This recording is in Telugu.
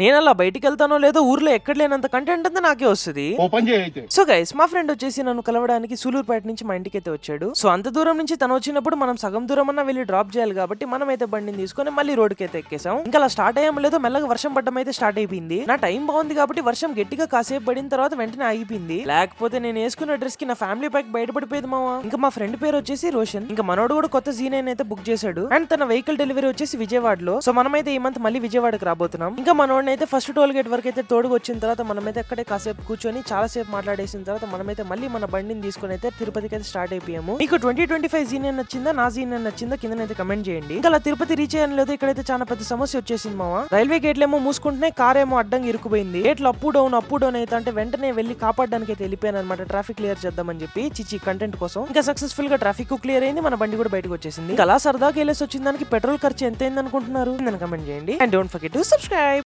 నేను అలా బయటికి వెళ్తానో లేదో ఊర్లో ఎక్కడ లేనంత కంటెంట్ అంతా నాకే వస్తుంది. సో గైస్, మా ఫ్రెండ్ వచ్చేసి నన్ను కలవడానికి సూలూరుపేట నుంచి మా ఇంటికి అయితే వచ్చాడు. సో అంత దూరం నుంచి తను వచ్చినప్పుడు మనం సగం దూరం అన్నా వెళ్ళి డ్రాప్ చేయాలి కాబట్టి మనం అయితే బండిని తీసుకొని మళ్ళీ రోడ్డుకి అయితే ఎక్కేసాం. ఇంకా అలా స్టార్ట్ అయ్యాం లేదో మెల్లగా వర్షం పడడం అయితే స్టార్ట్ అయిపోయింది. నా టైం బాగుంది కాబట్టి వర్షం గట్టిగా కాసేపు పడిన తర్వాత వెంటనే ఆగిపోయింది. లేకపోతే నేను వేసుకున్న డ్రెస్ కి నా ఫ్యామిలీ ప్యాక్ బయటపడిపోయేది మావా. ఇంకా మా ఫ్రెండ్ పేరు వచ్చేసి రోషన్. ఇంకా మనోడు కూడా కొత్త జీనైన్ అయితే బుక్ చేశాడు. అండ్ తన వెహికల్ డెలివరీ వచ్చేసి విజయవాడలో. సో మనమైతే ఈ మంత్ మళ్ళీ విజయవాడకి రాబోతున్నాం. ఇంకా మనోడిని అయితే ఫస్ట్ టోల్ గేట్ వరకు అయితే తోడుకు వచ్చిన తర్వాత మనమైతే అక్కడే కాసేపు కూర్చొని చాలా సేపు మాట్లాడేసిన తర్వాత మనమైతే మళ్ళీ మన బండిని తీసుకుని అయితే తిరుపతికి అయితే స్టార్ట్ అయిపోయాము. మీకు 2025 జీనియన్ నచ్చిందా, నా జీనియన్ నచ్చిందో కిందనైతే కమెంట్ చేయండి. ఇంకా అలా తిరుపతి రీచ్ అయ్యాను లేదో ఇక్కడైతే చాలా పెద్ద సమస్య వచ్చేసింది మావా. రైల్వే గేట్లు ఏమో మూసుకుంటున్నాయి, కార్ ఏమో అడ్డంగా ఇరుకుపోయింది. గేట్లు అప్ డౌన్ అయితే అంటే వెంటనే వెళ్లి కాపాడడానికి అయితే వెళ్ళిపోయాను అనమాట, ట్రాఫిక్ క్లియర్ చేద్దామని చెప్పి చిచి కంటెంట్ కోసం. ఇంకా సక్సెస్ఫుల్ గా ట్రాఫిక్ క్లియర్ అయింది, మన బండి కూడా బయటకు వచ్చేసింది. ఇంకా అలా సరదాగా వెళ్ళేసి వచ్చిన దానికి పెట్రోల్ ఖర్చు ఎంత అయింది అనుకుంటున్నారు కమెంట్ చేయండి. And don't forget to subscribe.